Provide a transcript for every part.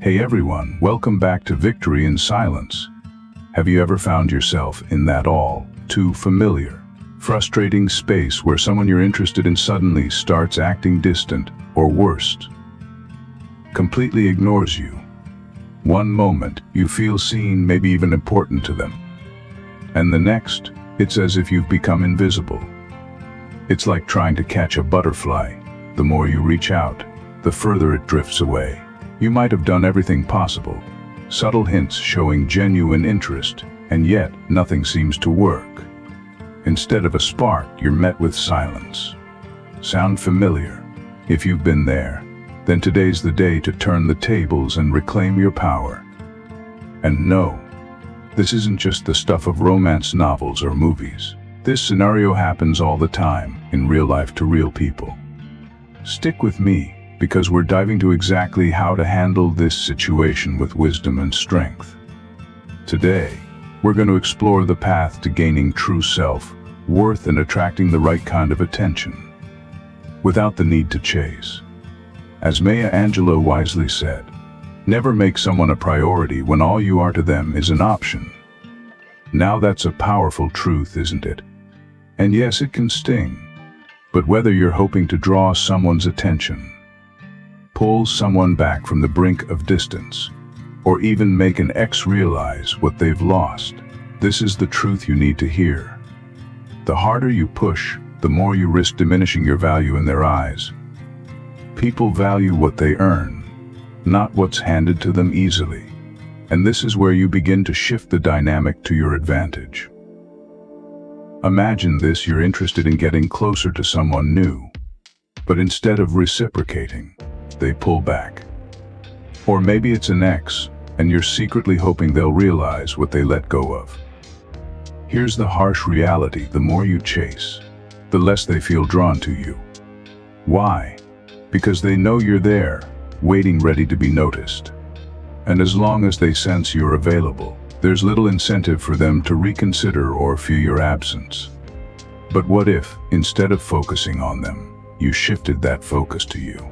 Hey everyone, welcome back to Victory in Silence. Have you ever found yourself in that all too familiar, frustrating space where someone you're interested in suddenly starts acting distant, or worse, completely ignores you? One moment, you feel seen, maybe even important to them. And the next, it's as if you've become invisible. It's like trying to catch a butterfly. The more you reach out, the further it drifts away. You might have done everything possible, subtle hints showing genuine interest, and yet nothing seems to work. Instead of a spark, you're met with silence. Sound familiar? If you've been there, then today's the day to turn the tables and reclaim your power. And no, this isn't just the stuff of romance novels or movies. This scenario happens all the time, in real life to real people. Stick with me, because we're diving into exactly how to handle this situation with wisdom and strength. Today, we're going to explore the path to gaining true self-worth and attracting the right kind of attention, without the need to chase. As Maya Angelou wisely said, never make someone a priority when all you are to them is an option. Now that's a powerful truth, isn't it? And yes, it can sting. But whether you're hoping to draw someone's attention, pull someone back from the brink of distance, or even make an ex realize what they've lost, this is the truth you need to hear. The harder you push, the more you risk diminishing your value in their eyes. People value what they earn, not what's handed to them easily. And this is where you begin to shift the dynamic to your advantage. Imagine this: you're interested in getting closer to someone new, but instead of reciprocating, they pull back. Or maybe it's an ex, and you're secretly hoping they'll realize what they let go of. Here's the harsh reality: the more you chase, the less they feel drawn to you. Why? Because they know you're there, waiting, ready to be noticed. And as long as they sense you're available, there's little incentive for them to reconsider or fear your absence. But what if, instead of focusing on them, you shifted that focus to you?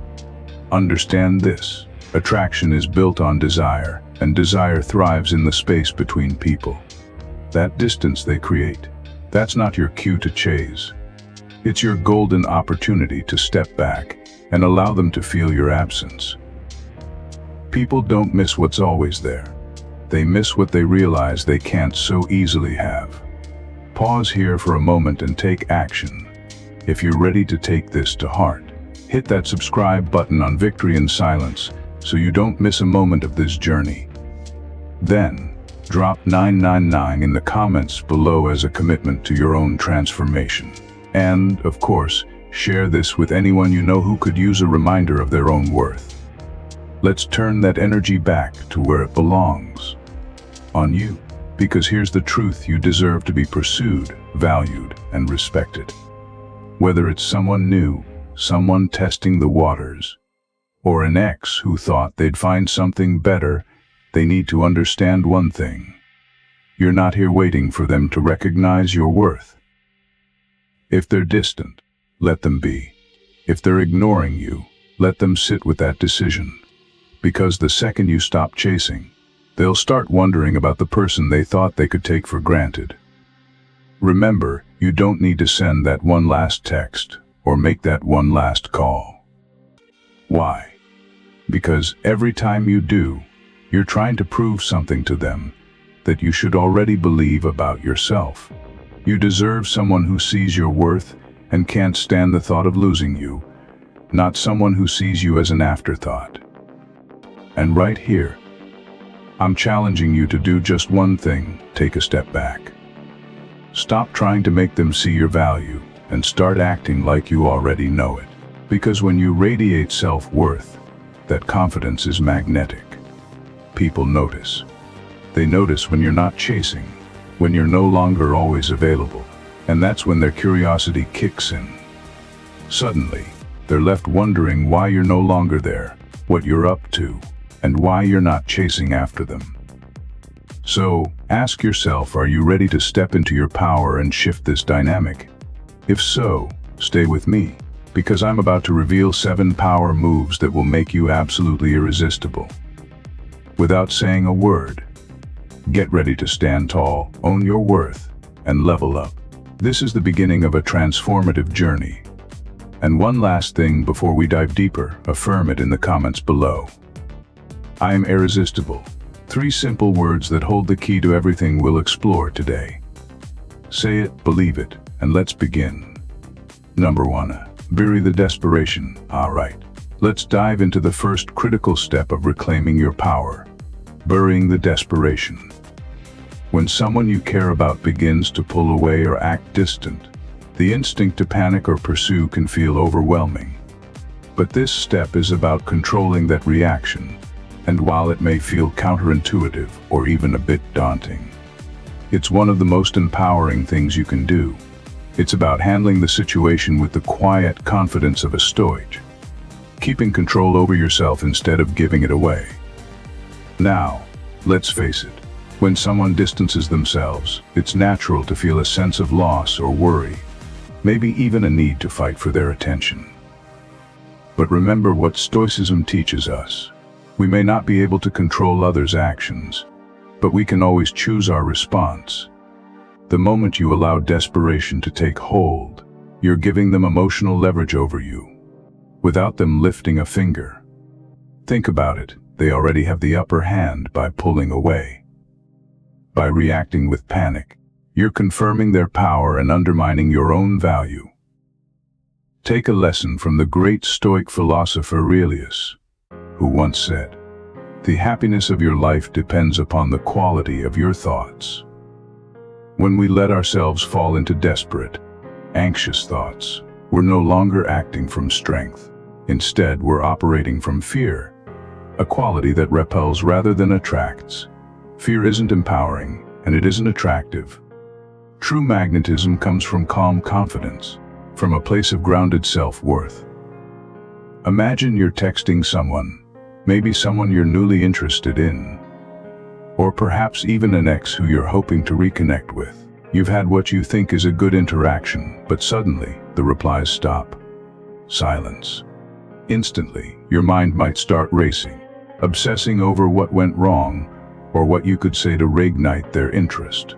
Understand this: attraction is built on desire, and desire thrives in the space between people. That distance they create, that's not your cue to chase. It's your golden opportunity to step back and allow them to feel your absence. People don't miss what's always there. They miss what they realize they can't so easily have. Pause here for a moment and take action. If you're ready to take this to heart, hit that subscribe button on Victory in Silence so you don't miss a moment of this journey. Then, drop 999 in the comments below as a commitment to your own transformation. And, of course, share this with anyone you know who could use a reminder of their own worth. Let's turn that energy back to where it belongs, on you. Because here's the truth: you deserve to be pursued, valued, and respected. Whether it's someone new, someone testing the waters, or an ex who thought they'd find something better, they need to understand one thing: you're not here waiting for them to recognize your worth. If they're distant, let them be. If they're ignoring you, let them sit with that decision. Because the second you stop chasing, they'll start wondering about the person they thought they could take for granted. Remember, you don't need to send that one last text or make that one last call. Why? Because every time you do, you're trying to prove something to them that you should already believe about yourself. You deserve someone who sees your worth and can't stand the thought of losing you, not someone who sees you as an afterthought. And right here, I'm challenging you to do just one thing: take a step back. Stop trying to make them see your value and start acting like you already know it. Because when you radiate self-worth, that confidence is magnetic. People notice. They notice when you're not chasing, when you're no longer always available. And that's when their curiosity kicks in. Suddenly, they're left wondering why you're no longer there, what you're up to, and why you're not chasing after them. So, ask yourself, are you ready to step into your power and shift this dynamic? If so, stay with me, because I'm about to reveal 7 power moves that will make you absolutely irresistible. without saying a word. Get ready to stand tall, own your worth, and level up. This is the beginning of a transformative journey. And one last thing before we dive deeper, affirm it in the comments below. I am irresistible. 3 simple words that hold the key to everything we'll explore today. Say it, believe it, and let's begin. Number 1. Bury the desperation. Alright, let's dive into the first critical step of reclaiming your power. Burying the desperation. When someone you care about begins to pull away or act distant, the instinct to panic or pursue can feel overwhelming. But this step is about controlling that reaction, and while it may feel counterintuitive or even a bit daunting, it's one of the most empowering things you can do. It's about handling the situation with the quiet confidence of a stoic, keeping control over yourself instead of giving it away. Now, let's face it, when someone distances themselves, it's natural to feel a sense of loss or worry, maybe even a need to fight for their attention. But remember what Stoicism teaches us. We may not be able to control others' actions, but we can always choose our response. The moment you allow desperation to take hold, you're giving them emotional leverage over you, without them lifting a finger. Think about it, they already have the upper hand by pulling away. By reacting with panic, you're confirming their power and undermining your own value. Take a lesson from the great Stoic philosopher Aurelius, who once said, "The happiness of your life depends upon the quality of your thoughts." When we let ourselves fall into desperate, anxious thoughts, we're no longer acting from strength. Instead, we're operating from fear, a quality that repels rather than attracts. Fear isn't empowering, and it isn't attractive. True magnetism comes from calm confidence, from a place of grounded self-worth. Imagine you're texting someone, maybe someone you're newly interested in, or perhaps even an ex who you're hoping to reconnect with. You've had what you think is a good interaction, but suddenly, the replies stop. Silence. Instantly, your mind might start racing, obsessing over what went wrong, or what you could say to reignite their interest.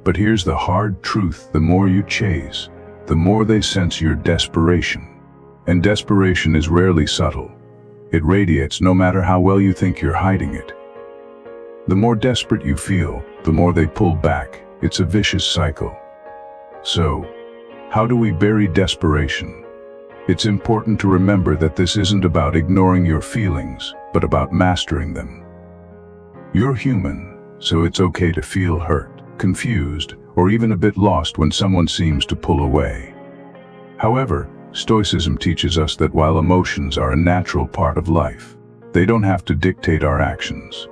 But here's the hard truth: the more you chase, the more they sense your desperation. And desperation is rarely subtle. It radiates no matter how well you think you're hiding it. The more desperate you feel, the more they pull back. It's a vicious cycle. So, how do we bury desperation? It's important to remember that this isn't about ignoring your feelings, but about mastering them. You're human, so it's okay to feel hurt, confused, or even a bit lost when someone seems to pull away. However, Stoicism teaches us that while emotions are a natural part of life, they don't have to dictate our actions.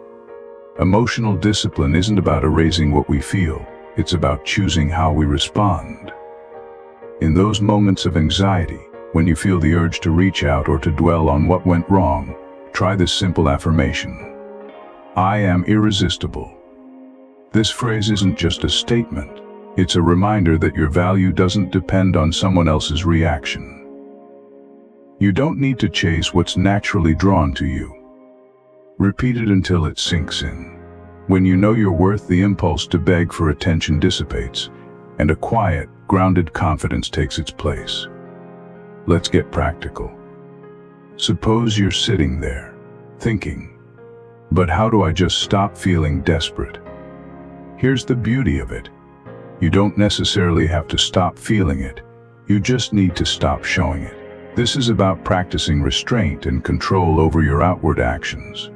Emotional discipline isn't about erasing what we feel, it's about choosing how we respond. In those moments of anxiety, when you feel the urge to reach out or to dwell on what went wrong, try this simple affirmation. I am irresistible. This phrase isn't just a statement, it's a reminder that your value doesn't depend on someone else's reaction. You don't need to chase what's naturally drawn to you. Repeat it until it sinks in. When you know your worth, the impulse to beg for attention dissipates, and a quiet, grounded confidence takes its place. Let's get practical. Suppose you're sitting there, thinking, but how do I just stop feeling desperate? Here's the beauty of it. You don't necessarily have to stop feeling it. You just need to stop showing it. This is about practicing restraint and control over your outward actions.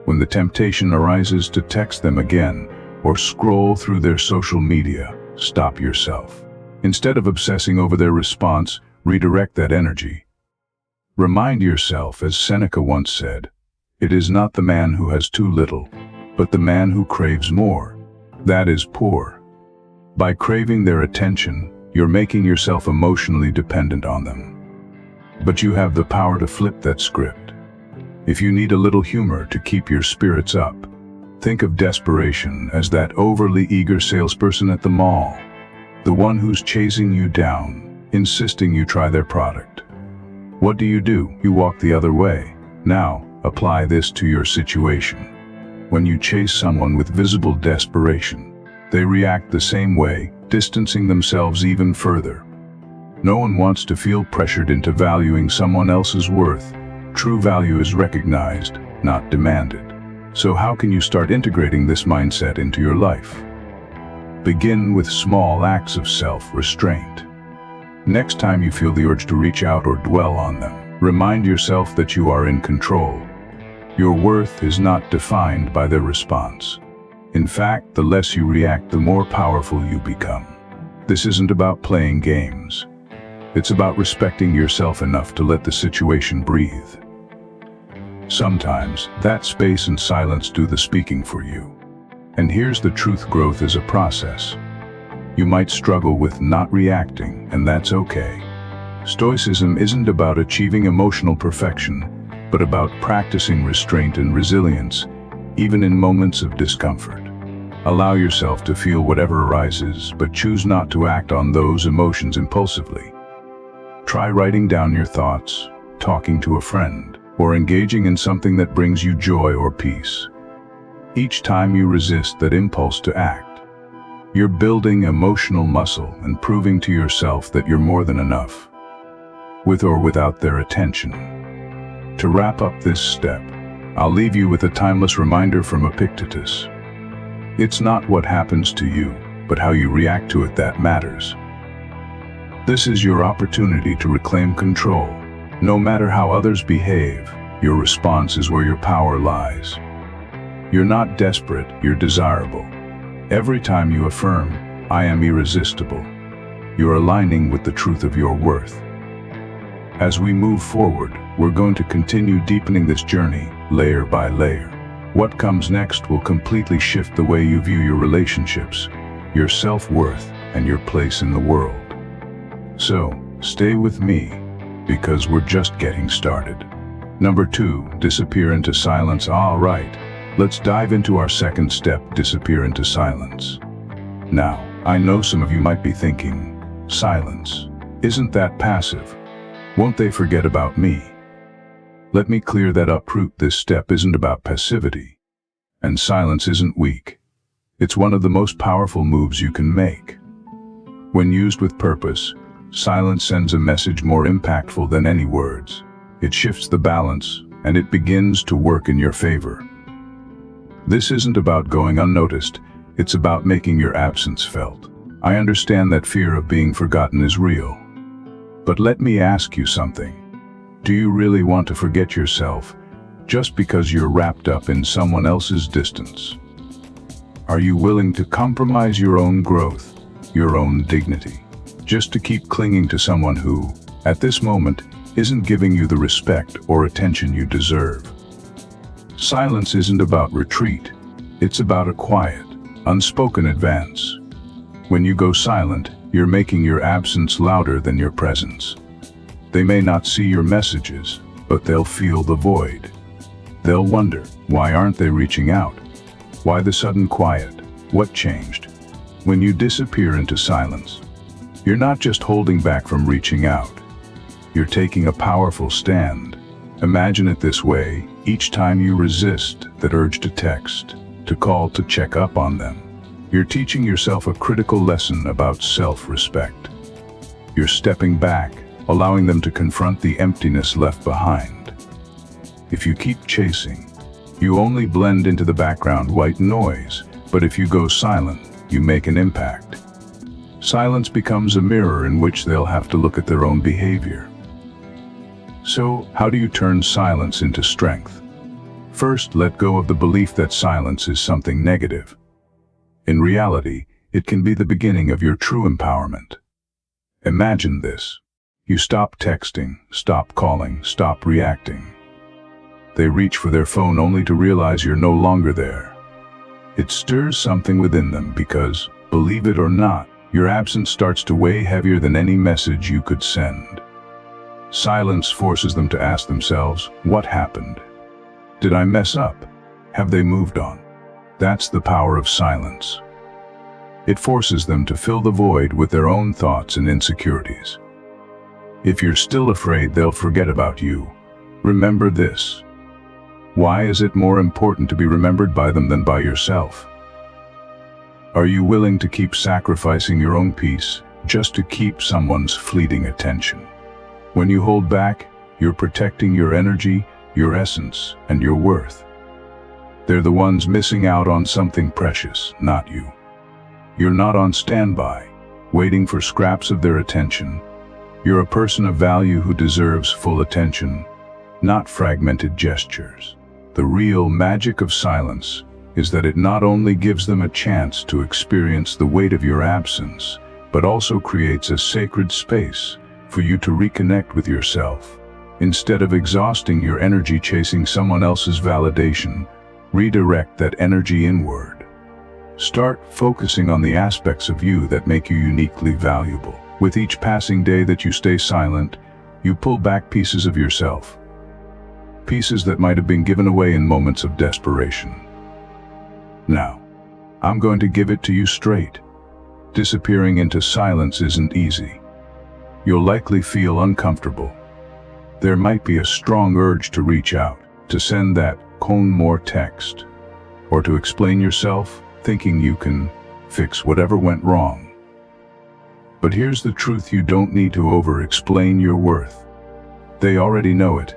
When the temptation arises to text them again or scroll through their social media, stop yourself. Instead of obsessing over their response, redirect that energy. Remind yourself, as Seneca once said, "It is not the man who has too little, but the man who craves more. That is poor." By craving their attention, you're making yourself emotionally dependent on them. But you have the power to flip that script. If you need a little humor to keep your spirits up, think of desperation as that overly eager salesperson at the mall, the one who's chasing you down, insisting you try their product. What do? You walk the other way. Now, Apply this to your situation. When you chase someone with visible desperation, they react the same way, distancing themselves even further. No one wants to feel pressured into valuing someone else's worth. True value is recognized, not demanded. So how can you start integrating this mindset into your life? Begin with small acts of self-restraint. Next time you feel the urge to reach out or dwell on them, remind yourself that you are in control. Your worth is not defined by their response. In fact, the less you react, the more powerful you become. This isn't about playing games. It's about respecting yourself enough to let the situation breathe. Sometimes, that space and silence do the speaking for you. And here's the truth: growth is a process. You might struggle with not reacting, and that's okay. Stoicism isn't about achieving emotional perfection, but about practicing restraint and resilience, even in moments of discomfort. Allow yourself to feel whatever arises, but choose not to act on those emotions impulsively. Try writing down your thoughts, talking to a friend, or engaging in something that brings you joy or peace. Each time you resist that impulse to act, you're building emotional muscle and proving to yourself that you're more than enough, with or without their attention. To wrap up this step, I'll leave you with a timeless reminder from Epictetus. It's not what happens to you, but how you react to it that matters. This is your opportunity to reclaim control. No matter how others behave, your response is where your power lies. You're not desperate, you're desirable. Every time you affirm, "I am irresistible," you're aligning with the truth of your worth. As we move forward, we're going to continue deepening this journey, layer by layer. What comes next will completely shift the way you view your relationships, your self-worth, and your place in the world. So, stay with me, because we're just getting started. Number 2, disappear into silence. All right, let's dive into our second step, disappear into silence. Now, I know some of you might be thinking, silence, isn't that passive? Won't they forget about me? Let me clear that up. This step isn't about passivity, and silence isn't weak. It's one of the most powerful moves you can make. When used with purpose, silence sends a message more impactful than any words. It shifts the balance, and it begins to work in your favor. This isn't about going unnoticed, it's about making your absence felt. I understand that fear of being forgotten is real. But let me ask you something. Do you really want to forget yourself just because you're wrapped up in someone else's distance? Are you willing to compromise your own growth, your own dignity, just to keep clinging to someone who, at this moment, isn't giving you the respect or attention you deserve? Silence isn't about retreat, it's about a quiet, unspoken advance. When you go silent, you're making your absence louder than your presence. They may not see your messages, but they'll feel the void. They'll wonder, why aren't they reaching out? Why the sudden quiet? What changed? When you disappear into silence, you're not just holding back from reaching out. You're taking a powerful stand. Imagine it this way: each time you resist that urge to text, to call, to check up on them, you're teaching yourself a critical lesson about self-respect. You're stepping back, allowing them to confront the emptiness left behind. If you keep chasing, you only blend into the background, white noise. But if you go silent, you make an impact. Silence becomes a mirror in which they'll have to look at their own behavior. So, how do you turn silence into strength? First, let go of the belief that silence is something negative. In reality, it can be the beginning of your true empowerment. Imagine this. You stop texting, stop calling, stop reacting. They reach for their phone only to realize you're no longer there. It stirs something within them because, believe it or not, your absence starts to weigh heavier than any message you could send. Silence forces them to ask themselves, what happened? Did I mess up? Have they moved on? That's the power of silence. It forces them to fill the void with their own thoughts and insecurities. If you're still afraid they'll forget about you, remember this. Why is it more important to be remembered by them than by yourself? Are you willing to keep sacrificing your own peace just to keep someone's fleeting attention? When you hold back, you're protecting your energy, your essence, and your worth. They're the ones missing out on something precious, not you. You're not on standby, waiting for scraps of their attention. You're a person of value who deserves full attention, not fragmented gestures. The real magic of silence is that it not only gives them a chance to experience the weight of your absence, but also creates a sacred space for you to reconnect with yourself. Instead of exhausting your energy chasing someone else's validation, redirect that energy inward. Start focusing on the aspects of you that make you uniquely valuable. With each passing day that you stay silent, you pull back pieces of yourself. Pieces that might have been given away in moments of desperation. Now, I'm going to give it to you straight. Disappearing into silence isn't easy. You'll likely feel uncomfortable. There might be a strong urge to reach out, to send that more text, or to explain yourself, thinking you can fix whatever went wrong. But here's the truth: you don't need to over-explain your worth. They already know it,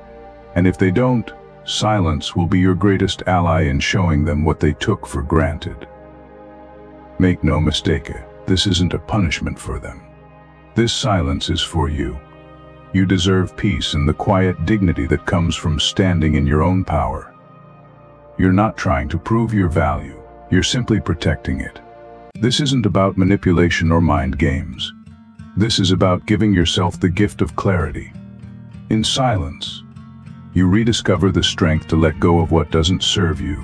and if they don't, silence will be your greatest ally in showing them what they took for granted. Make no mistake, this isn't a punishment for them. This silence is for you. You deserve peace and the quiet dignity that comes from standing in your own power. You're not trying to prove your value, you're simply protecting it. This isn't about manipulation or mind games. This is about giving yourself the gift of clarity. In silence, you rediscover the strength to let go of what doesn't serve you,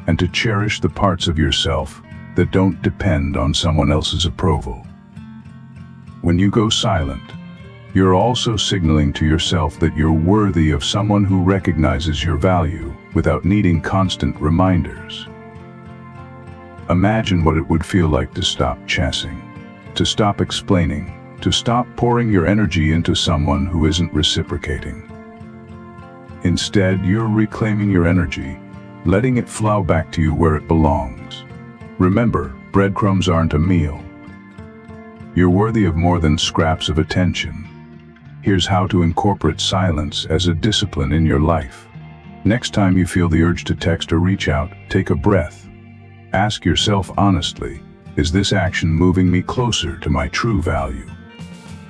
and to cherish the parts of yourself that don't depend on someone else's approval. When you go silent, you're also signaling to yourself that you're worthy of someone who recognizes your value without needing constant reminders. Imagine what it would feel like to stop chasing, to stop explaining, to stop pouring your energy into someone who isn't reciprocating. Instead, you're reclaiming your energy, letting it flow back to you where it belongs. Remember, breadcrumbs aren't a meal. You're worthy of more than scraps of attention. Here's how to incorporate silence as a discipline in your life. Next time you feel the urge to text or reach out, take a breath. Ask yourself honestly, is this action moving me closer to my true value?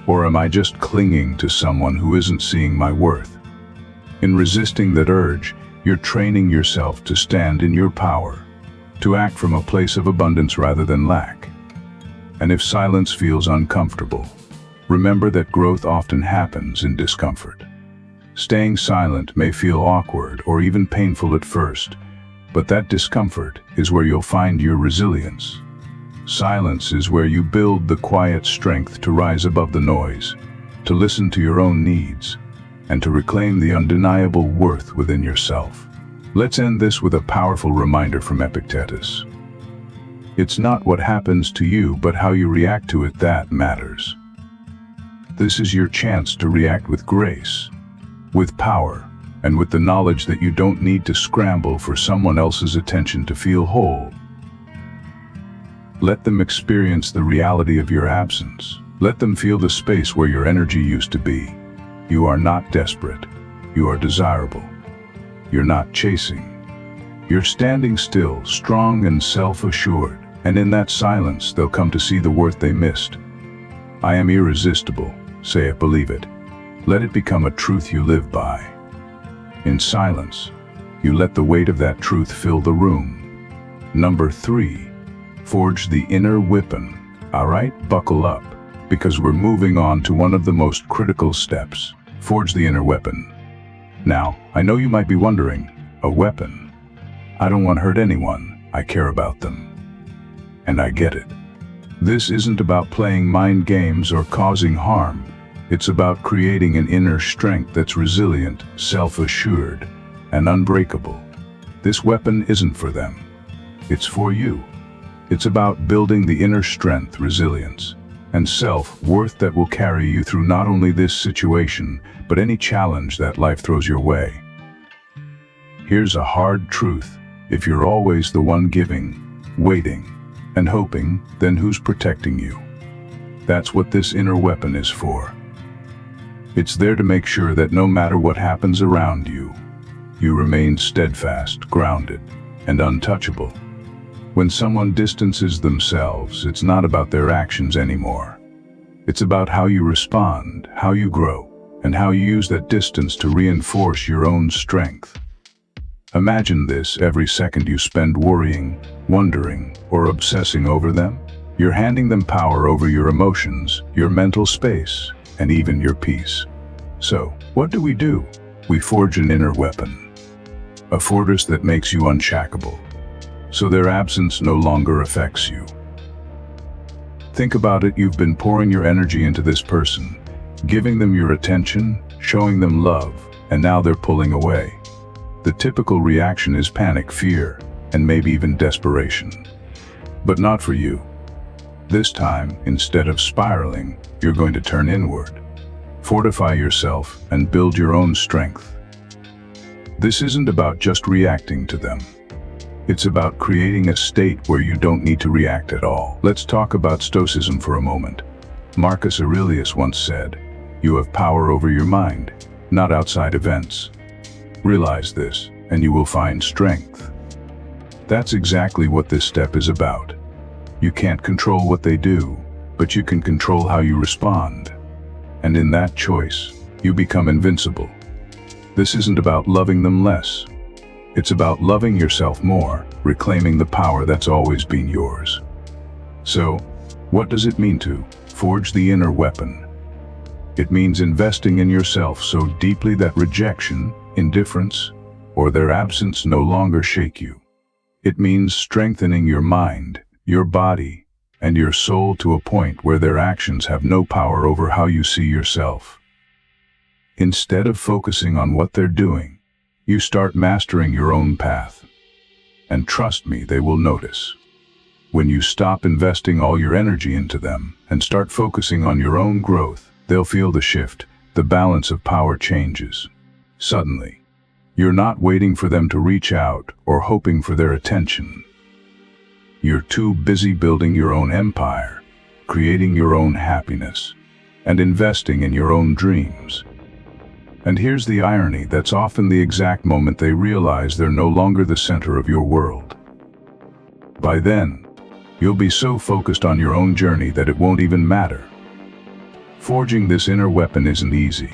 Or am I just clinging to someone who isn't seeing my worth? In resisting that urge, you're training yourself to stand in your power, to act from a place of abundance rather than lack. And if silence feels uncomfortable, remember that growth often happens in discomfort. Staying silent may feel awkward or even painful at first, but that discomfort is where you'll find your resilience. Silence is where you build the quiet strength to rise above the noise, to listen to your own needs, and to reclaim the undeniable worth within yourself. Let's end this with a powerful reminder from Epictetus. It's not what happens to you, but how you react to it that matters. This is your chance to react with grace, with power, and with the knowledge that you don't need to scramble for someone else's attention to feel whole. Let them experience the reality of your absence. Let them feel the space where your energy used to be. You are not desperate. You are desirable. You're not chasing. You're standing still, strong and self-assured, and in that silence they'll come to see the worth they missed. I am irresistible. Say it, believe it. Let it become a truth you live by. In silence, you let the weight of that truth fill the room. Number 3, forge the inner weapon. All right, buckle up, because we're moving on to one of the most critical steps. Forge the inner weapon. Now, I know you might be wondering, a weapon? I don't want to hurt anyone. I care about them. And I get it. This isn't about playing mind games or causing harm. It's about creating an inner strength that's resilient, self-assured, and unbreakable. This weapon isn't for them. It's for you. It's about building the inner strength, resilience, and self-worth that will carry you through not only this situation, but any challenge that life throws your way. Here's a hard truth. If you're always the one giving, waiting, and hoping, then who's protecting you? That's what this inner weapon is for. It's there to make sure that no matter what happens around you, you remain steadfast, grounded, and untouchable. When someone distances themselves, it's not about their actions anymore. It's about how you respond, how you grow, and how you use that distance to reinforce your own strength. Imagine this: every second you spend worrying, wondering, or obsessing over them, you're handing them power over your emotions, your mental space, and even your peace. So, what do? We forge an inner weapon, a fortress that makes you unshakable, so their absence no longer affects you. Think about it: you've been pouring your energy into this person, giving them your attention, showing them love, and now they're pulling away. The typical reaction is panic, fear, and maybe even desperation. But not for you. This time, instead of spiraling, you're going to turn inward. Fortify yourself and build your own strength. This isn't about just reacting to them. It's about creating a state where you don't need to react at all. Let's talk about Stoicism for a moment. Marcus Aurelius once said, "You have power over your mind, not outside events." Realize this, and you will find strength. That's exactly what this step is about. You can't control what they do, but you can control how you respond. And in that choice, you become invincible. This isn't about loving them less. It's about loving yourself more, reclaiming the power that's always been yours. So, what does it mean to forge the inner weapon? It means investing in yourself so deeply that rejection, indifference, or their absence no longer shake you. It means strengthening your mind, your body, and your soul to a point where their actions have no power over how you see yourself. Instead of focusing on what they're doing, you start mastering your own path. And trust me, they will notice. When you stop investing all your energy into them and start focusing on your own growth, they'll feel the shift. The balance of power changes. Suddenly, you're not waiting for them to reach out or hoping for their attention. You're too busy building your own empire, creating your own happiness, and investing in your own dreams. And here's the irony: that's often the exact moment they realize they're no longer the center of your world. By then, you'll be so focused on your own journey that it won't even matter. Forging this inner weapon isn't easy.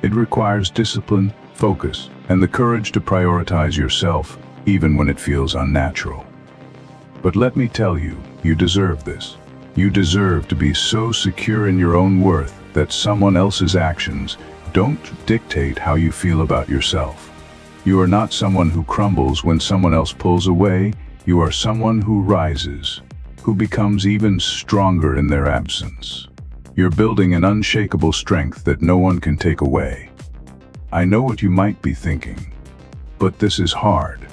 It requires discipline, focus, and the courage to prioritize yourself, even when it feels unnatural. But let me tell you, you deserve this. You deserve to be so secure in your own worth that someone else's actions don't dictate how you feel about yourself. You are not someone who crumbles when someone else pulls away. You are someone who rises, who becomes even stronger in their absence. You're building an unshakable strength that no one can take away. I know what you might be thinking, but this is hard.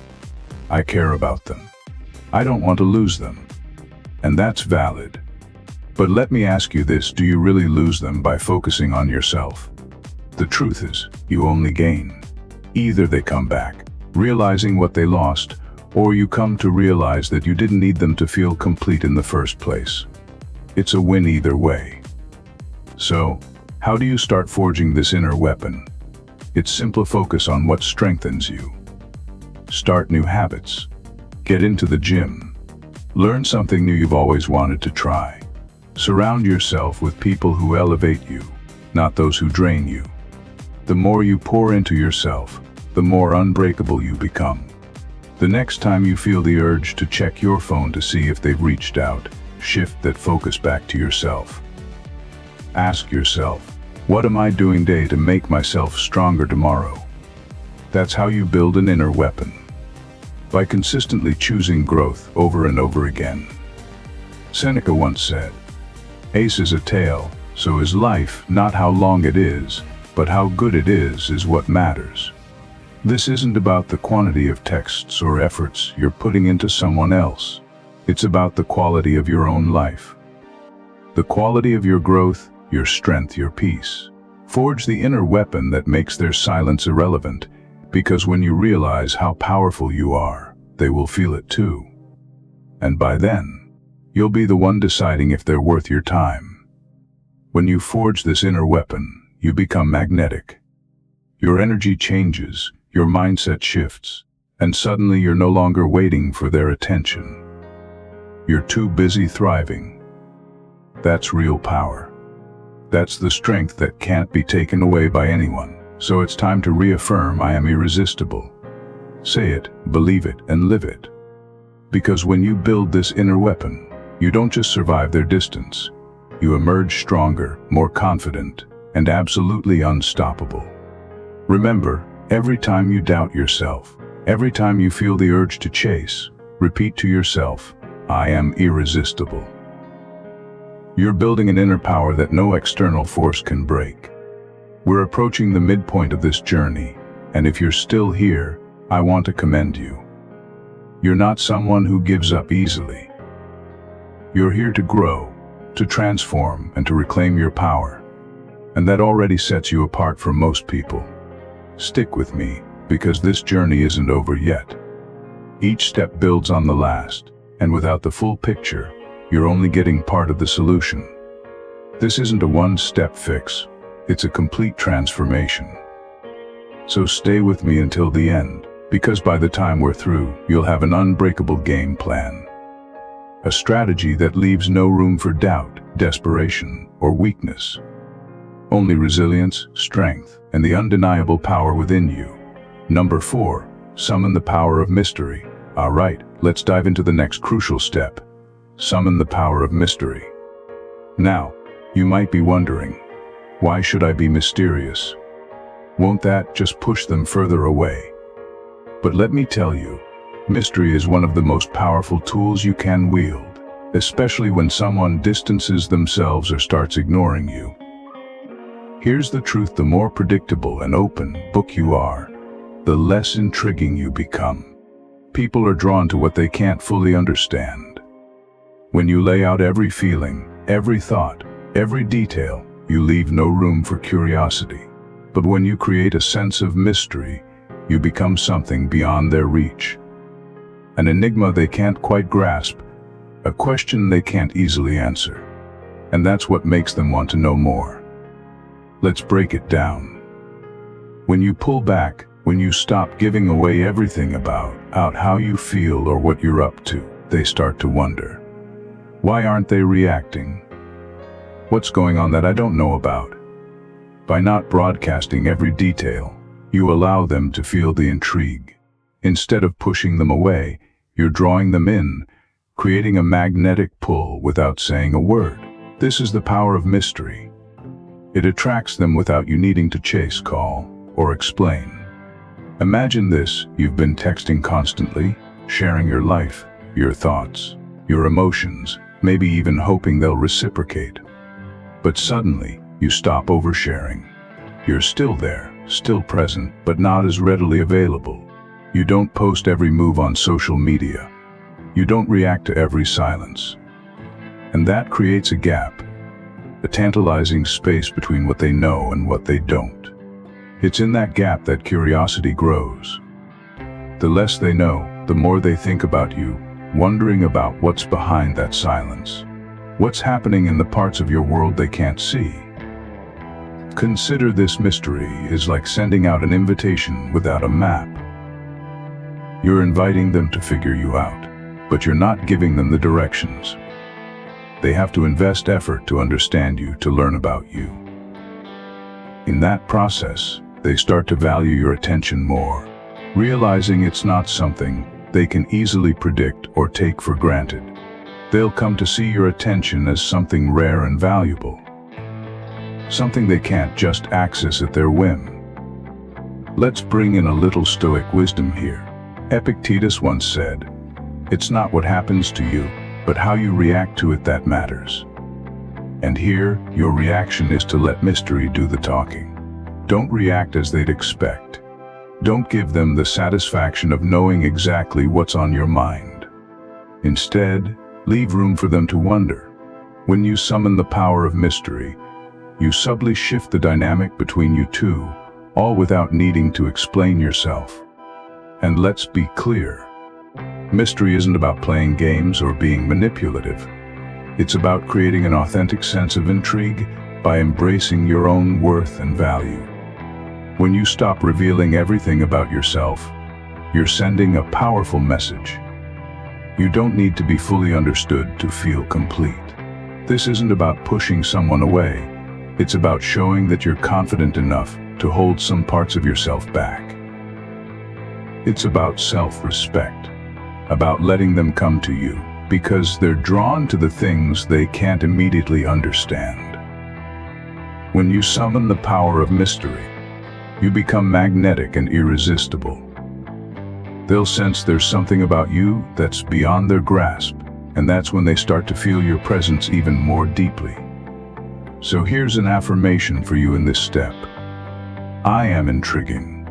I care about them. I don't want to lose them. And that's valid. But let me ask you this: do you really lose them by focusing on yourself? The truth is, you only gain. Either they come back, realizing what they lost, or you come to realize that you didn't need them to feel complete in the first place. It's a win either way. So, how do you start forging this inner weapon? It's simple: focus on what strengthens you. Start new habits. Get into the gym. Learn something new you've always wanted to try. Surround yourself with people who elevate you, not those who drain you. The more you pour into yourself, the more unbreakable you become. The next time you feel the urge to check your phone to see if they've reached out, shift that focus back to yourself. Ask yourself, what am I doing today to make myself stronger tomorrow? That's how you build an inner weapon. By consistently choosing growth over and over again. Seneca once said, "Ace is a tale, so is life. Not how long it is, but how good it is what matters." This isn't about the quantity of texts or efforts you're putting into someone else. It's about the quality of your own life. The quality of your growth, your strength, your peace. Forge the inner weapon that makes their silence irrelevant, Because when you realize how powerful you are, they will feel it too. And by then, you'll be the one deciding if they're worth your time. When you forge this inner weapon, you become magnetic. Your energy changes, your mindset shifts, and suddenly you're no longer waiting for their attention. You're too busy thriving. That's real power. That's the strength that can't be taken away by anyone. So it's time to reaffirm I am irresistible. Say it, believe it, and live it. Because when you build this inner weapon, you don't just survive their distance. You emerge stronger, more confident, and absolutely unstoppable. Remember, every time you doubt yourself, every time you feel the urge to chase, repeat to yourself, I am irresistible. You're building an inner power that no external force can break. We're approaching the midpoint of this journey, and if you're still here, I want to commend you. You're not someone who gives up easily. You're here to grow, to transform, and to reclaim your power. And that already sets you apart from most people. Stick with me, because this journey isn't over yet. Each step builds on the last, and without the full picture, you're only getting part of the solution. This isn't a one-step fix, it's a complete transformation. So stay with me until the end, because by the time we're through, you'll have an unbreakable game plan. A strategy that leaves no room for doubt, desperation, or weakness. Only resilience, strength, and the undeniable power within you. Number 4, summon the power of mystery. All right, let's dive into the next crucial step. Summon the power of mystery. Now, you might be wondering, why should I be mysterious? Won't that just push them further away? But let me tell you, mystery is one of the most powerful tools you can wield, especially when someone distances themselves or starts ignoring you. Here's the truth: the more predictable and open book you are, the less intriguing you become. People are drawn to what they can't fully understand. When you lay out every feeling, every thought, every detail, you leave no room for curiosity. But when you create a sense of mystery, you become something beyond their reach. An enigma they can't quite grasp, a question they can't easily answer. And that's what makes them want to know more. Let's break it down. When you pull back, when you stop giving away everything about how you feel or what you're up to, they start to wonder. Why aren't they reacting? What's going on that I don't know about? By not broadcasting every detail, you allow them to feel the intrigue. Instead of pushing them away, you're drawing them in, creating a magnetic pull without saying a word. This is the power of mystery. It attracts them without you needing to chase, call, or explain. Imagine this: you've been texting constantly, sharing your life, your thoughts, your emotions, maybe even hoping they'll reciprocate. But suddenly, you stop oversharing. You're still there, still present, but not as readily available. You don't post every move on social media. You don't react to every silence. And that creates a gap, a tantalizing space between what they know and what they don't. It's in that gap that curiosity grows. The less they know, the more they think about you, wondering about what's behind that silence. What's happening in the parts of your world they can't see? Consider this: mystery is like sending out an invitation without a map. You're inviting them to figure you out, but you're not giving them the directions. They have to invest effort to understand you, to learn about you. In that process, they start to value your attention more, realizing it's not something they can easily predict or take for granted. They'll come to see your attention as something rare and valuable, something they can't just access at their whim. Let's bring in a little Stoic wisdom here. Epictetus once said, "It's not what happens to you, but how you react to it that matters." And here, your reaction is to let mystery do the talking. Don't react as they'd expect. Don't give them the satisfaction of knowing exactly what's on your mind. Instead, leave room for them to wonder. When you summon the power of mystery, you subtly shift the dynamic between you two, all without needing to explain yourself. And let's be clear, mystery isn't about playing games or being manipulative. It's about creating an authentic sense of intrigue by embracing your own worth and value. When you stop revealing everything about yourself, you're sending a powerful message. You don't need to be fully understood to feel complete. This isn't about pushing someone away. It's about showing that you're confident enough to hold some parts of yourself back. It's about self-respect, about letting them come to you because they're drawn to the things they can't immediately understand. When you summon the power of mystery, you become magnetic and irresistible. They'll sense there's something about you that's beyond their grasp, and that's when they start to feel your presence even more deeply. So here's an affirmation for you in this step. I am intriguing.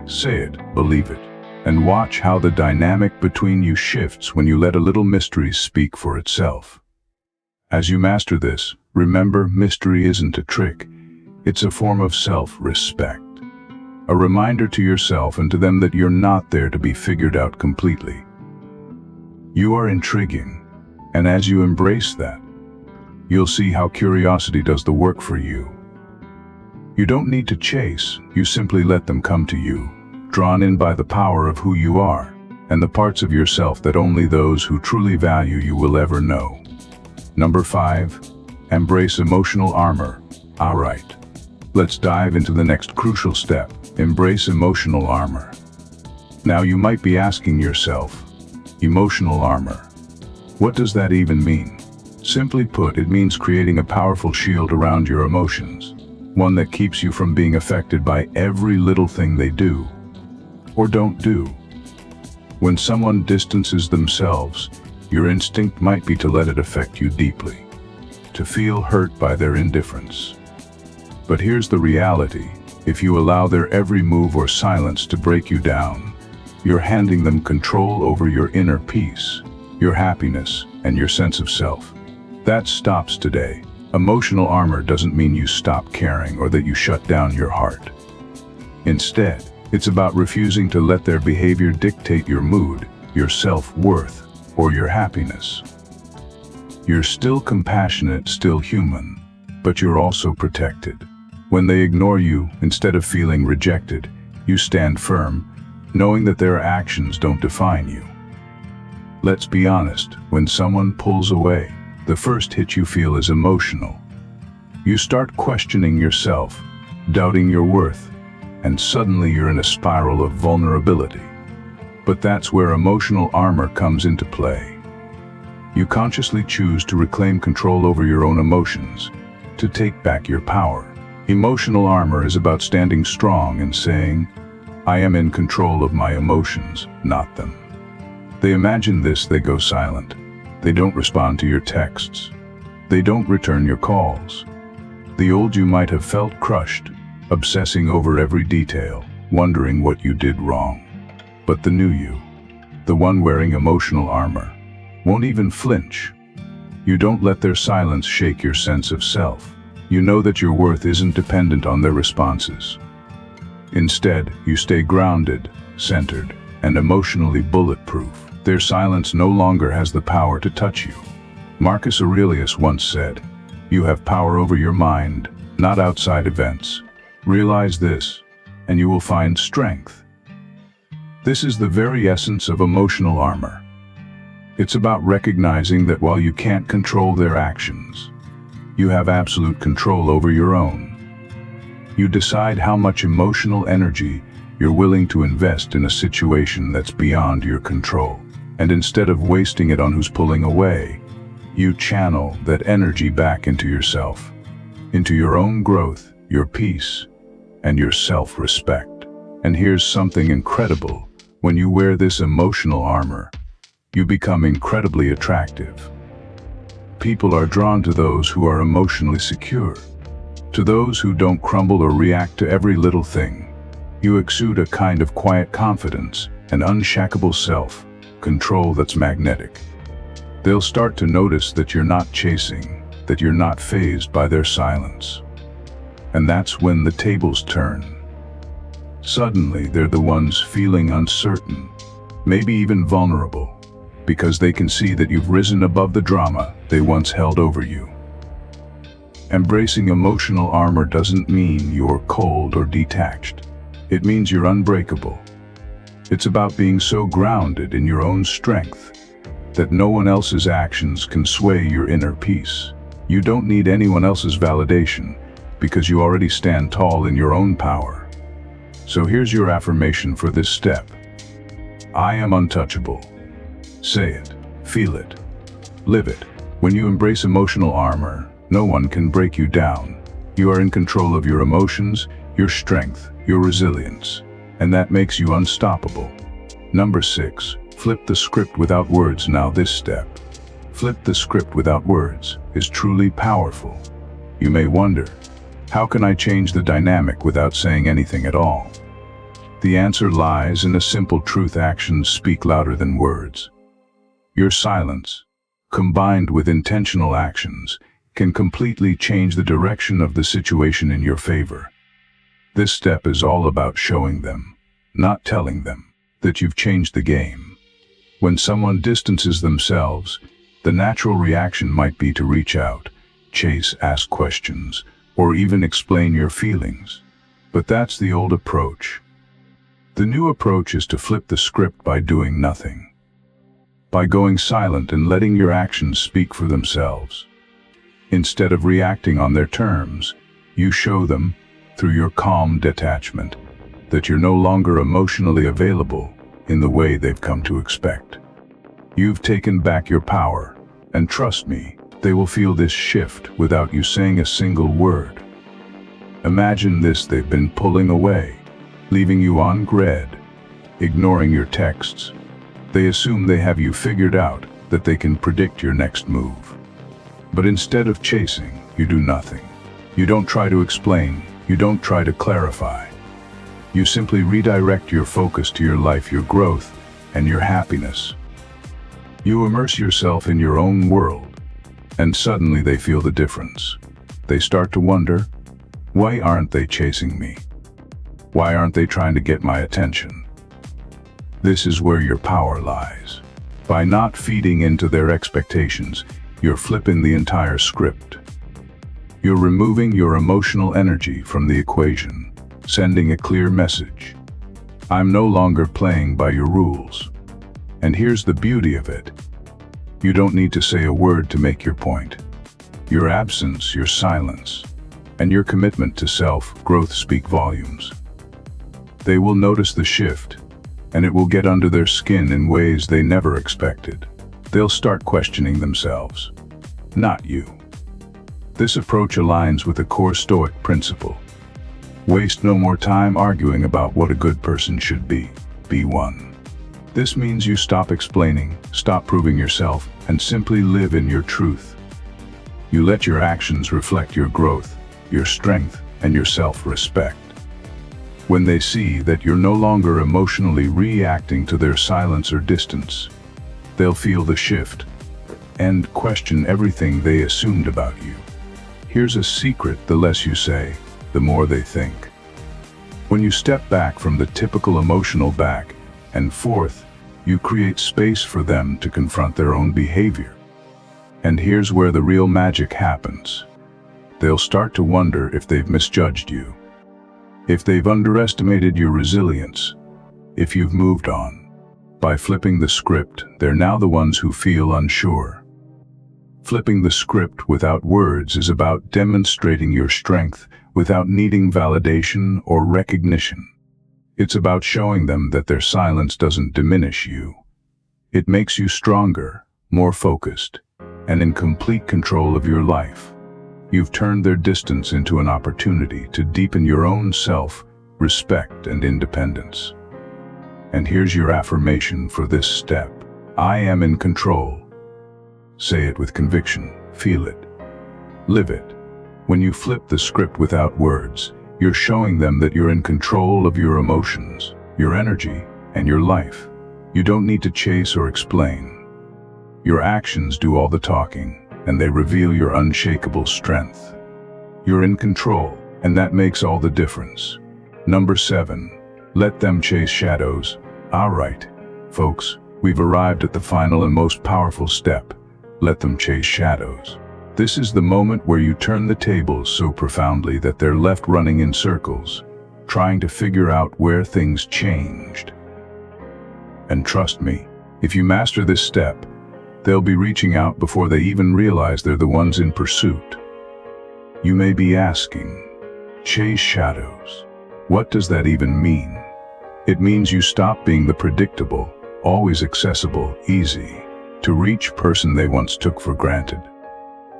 Say it, believe it, and watch how the dynamic between you shifts when you let a little mystery speak for itself. As you master this, remember, mystery isn't a trick. It's a form of self-respect. A reminder to yourself and to them that you're not there to be figured out completely. You are intriguing, and as you embrace that, you'll see how curiosity does the work for you. You don't need to chase, you simply let them come to you, drawn in by the power of who you are, and the parts of yourself that only those who truly value you will ever know. Number 5, embrace emotional armor. All right, let's dive into the next crucial step. Embrace emotional armor. Now you might be asking yourself, emotional armor, what does that even mean? Simply put, it means creating a powerful shield around your emotions, one that keeps you from being affected by every little thing they do or don't do. When someone distances themselves, your instinct might be to let it affect you deeply, to feel hurt by their indifference. But here's the reality. If you allow their every move or silence to break you down, you're handing them control over your inner peace, your happiness, and your sense of self. That stops today. Emotional armor doesn't mean you stop caring or that you shut down your heart. Instead, it's about refusing to let their behavior dictate your mood, your self-worth, or your happiness. You're still compassionate, still human, but you're also protected. When they ignore you, instead of feeling rejected, you stand firm, knowing that their actions don't define you. Let's be honest, when someone pulls away, the first hit you feel is emotional. You start questioning yourself, doubting your worth, and suddenly you're in a spiral of vulnerability. But that's where emotional armor comes into play. You consciously choose to reclaim control over your own emotions, to take back your power. Emotional armor is about standing strong and saying, I am in control of my emotions, not them. They imagine this, they go silent. They don't respond to your texts. They don't return your calls. The old you might have felt crushed, obsessing over every detail, wondering what you did wrong. But the new you, the one wearing emotional armor, won't even flinch. You don't let their silence shake your sense of self. You know that your worth isn't dependent on their responses. Instead, you stay grounded, centered, and emotionally bulletproof. Their silence no longer has the power to touch you. Marcus Aurelius once said, "You have power over your mind, not outside events. Realize this, and you will find strength." This is the very essence of emotional armor. It's about recognizing that while you can't control their actions, you have absolute control over your own. You decide how much emotional energy you're willing to invest in a situation that's beyond your control. And instead of wasting it on who's pulling away, you channel that energy back into yourself, into your own growth, your peace, and your self-respect. And here's something incredible. When you wear this emotional armor, you become incredibly attractive. People are drawn to those who are emotionally secure, to those who don't crumble or react to every little thing. You exude a kind of quiet confidence, an unshakable self-control that's magnetic. They'll start to notice that you're not chasing, that you're not fazed by their silence. And that's when the tables turn. Suddenly, they're the ones feeling uncertain, maybe even vulnerable, because they can see that you've risen above the drama they once held over you. Embracing emotional armor doesn't mean you're cold or detached. It means you're unbreakable. It's about being so grounded in your own strength that no one else's actions can sway your inner peace. You don't need anyone else's validation because you already stand tall in your own power. So here's your affirmation for this step. I am untouchable. Say it, feel it, live it. When you embrace emotional armor, no one can break you down. You are in control of your emotions, your strength, your resilience, and that makes you unstoppable. Number 6, flip the script without words. Now this step, flip the script without words, is truly powerful. You may wonder, how can I change the dynamic without saying anything at all? The answer lies in a simple truth: actions speak louder than words. Your silence, combined with intentional actions, can completely change the direction of the situation in your favor. This step is all about showing them, not telling them, that you've changed the game. When someone distances themselves, the natural reaction might be to reach out, chase, ask questions, or even explain your feelings. But that's the old approach. The new approach is to flip the script by doing nothing, by going silent and letting your actions speak for themselves. Instead of reacting on their terms, you show them, through your calm detachment, that you're no longer emotionally available in the way they've come to expect. You've taken back your power, and trust me, they will feel this shift without you saying a single word. Imagine this: they've been pulling away, leaving you on read, ignoring your texts. They assume they have you figured out, that they can predict your next move. But instead of chasing, you do nothing. You don't try to explain, you don't try to clarify. You simply redirect your focus to your life, your growth, and your happiness. You immerse yourself in your own world, and suddenly they feel the difference. They start to wonder, why aren't they chasing me? Why aren't they trying to get my attention? This is where your power lies. By not feeding into their expectations, you're flipping the entire script. You're removing your emotional energy from the equation, sending a clear message. I'm no longer playing by your rules. And here's the beauty of it. You don't need to say a word to make your point. Your absence, your silence, and your commitment to self-growth speak volumes. They will notice the shift, and it will get under their skin in ways they never expected. They'll start questioning themselves, not you. This approach aligns with a core Stoic principle. Waste no more time arguing about what a good person should be. Be one. This means you stop explaining, stop proving yourself, and simply live in your truth. You let your actions reflect your growth, your strength, and your self-respect. When they see that you're no longer emotionally reacting to their silence or distance, they'll feel the shift and question everything they assumed about you. Here's a secret: the less you say, the more they think. When you step back from the typical emotional back and forth, you create space for them to confront their own behavior. And here's where the real magic happens. They'll start to wonder if they've misjudged you, if they've underestimated your resilience, if you've moved on. By flipping the script, they're now the ones who feel unsure. Flipping the script without words is about demonstrating your strength without needing validation or recognition. It's about showing them that their silence doesn't diminish you. It makes you stronger, more focused, and in complete control of your life. You've turned their distance into an opportunity to deepen your own self-respect and independence. And here's your affirmation for this step. I am in control. Say it with conviction, feel it, live it. When you flip the script without words, you're showing them that you're in control of your emotions, your energy, and your life. You don't need to chase or explain. Your actions do all the talking, and they reveal your unshakable strength. You're in control, and that makes all the difference. Number 7, Let them chase shadows. All right, folks, we've arrived at the final and most powerful step. Let them chase shadows. This is the moment where you turn the tables so profoundly that they're left running in circles, trying to figure out where things changed. And trust me, if you master this step, they'll be reaching out before they even realize they're the ones in pursuit. You may be asking, chase shadows. What does that even mean? It means you stop being the predictable, always accessible, easy to reach person they once took for granted.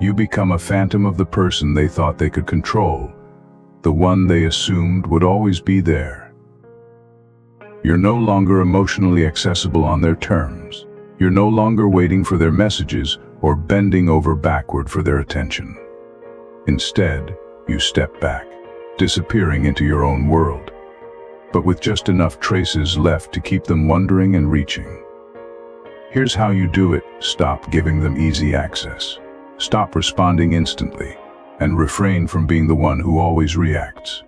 You become a phantom of the person they thought they could control, the one they assumed would always be there. You're no longer emotionally accessible on their terms. You're no longer waiting for their messages or bending over backward for their attention. Instead, you step back, disappearing into your own world, but with just enough traces left to keep them wondering and reaching. Here's how you do it. Stop giving them easy access. Stop responding instantly, and refrain from being the one who always reacts.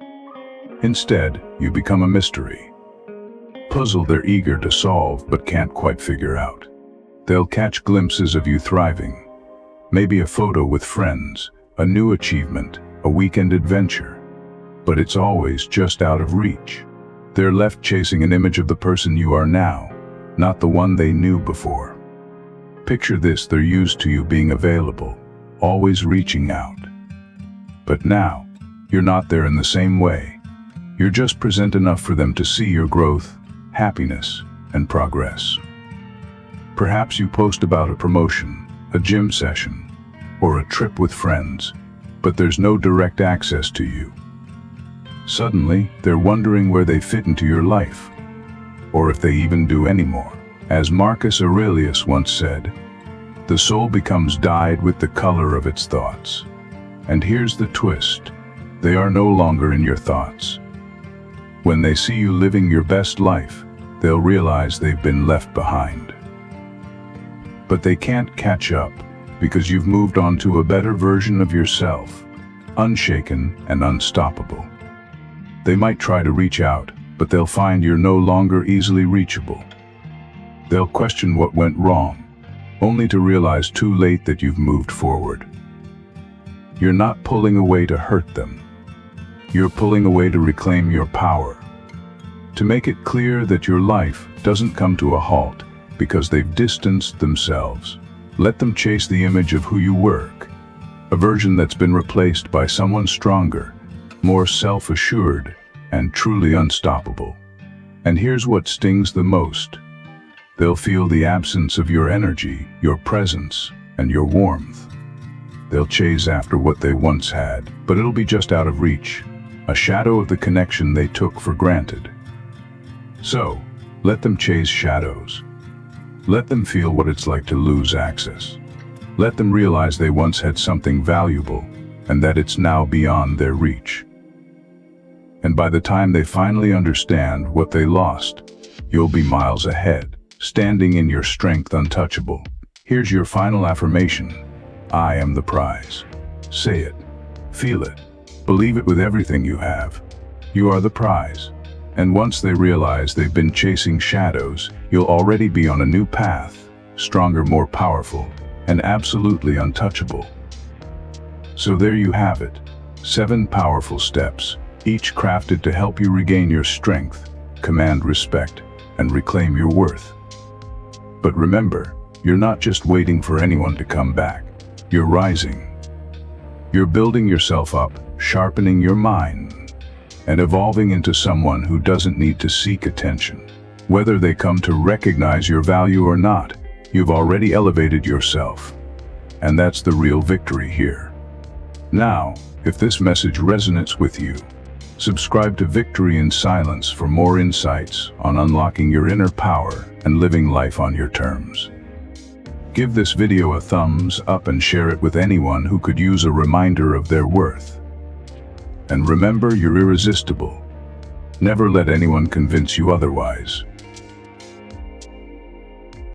Instead, you become a mystery. Puzzle they're eager to solve but can't quite figure out. They'll catch glimpses of you thriving. Maybe a photo with friends, a new achievement, a weekend adventure. But it's always just out of reach. They're left chasing an image of the person you are now, not the one they knew before. Picture this: they're used to you being available, always reaching out. But now, you're not there in the same way. You're just present enough for them to see your growth, happiness, and progress. Perhaps you post about a promotion, a gym session, or a trip with friends, but there's no direct access to you. Suddenly, they're wondering where they fit into your life, or if they even do anymore. As Marcus Aurelius once said, the soul becomes dyed with the color of its thoughts. And here's the twist: they are no longer in your thoughts. When they see you living your best life, they'll realize they've been left behind. But they can't catch up, because you've moved on to a better version of yourself, unshaken and unstoppable. They might try to reach out, but they'll find you're no longer easily reachable. They'll question what went wrong, only to realize too late that you've moved forward. You're not pulling away to hurt them. You're pulling away to reclaim your power. To make it clear that your life doesn't come to a halt because they've distanced themselves. Let them chase the image of who you were, a version that's been replaced by someone stronger, more self-assured, and truly unstoppable. And here's what stings the most: they'll feel the absence of your energy, your presence, and your warmth. They'll chase after what they once had, but it'll be just out of reach, a shadow of the connection they took for granted. So, let them chase shadows. Let them feel what it's like to lose access. Let them realize they once had something valuable, and that it's now beyond their reach. And by the time they finally understand what they lost, you'll be miles ahead, standing in your strength untouchable. Here's your final affirmation: I am the prize. Say it, feel it, believe it with everything you have. You are the prize. And once they realize they've been chasing shadows, you'll already be on a new path, stronger, more powerful, and absolutely untouchable. So there you have it, 7 powerful steps, each crafted to help you regain your strength, command respect, and reclaim your worth. But remember, you're not just waiting for anyone to come back. You're rising. You're building yourself up, sharpening your mind, and evolving into someone who doesn't need to seek attention. Whether they come to recognize your value or not, you've already elevated yourself. And that's the real victory here. Now, if this message resonates with you, subscribe to Victory in Silence for more insights on unlocking your inner power and living life on your terms. Give this video a thumbs up and share it with anyone who could use a reminder of their worth. And remember, you're irresistible. Never let anyone convince you otherwise.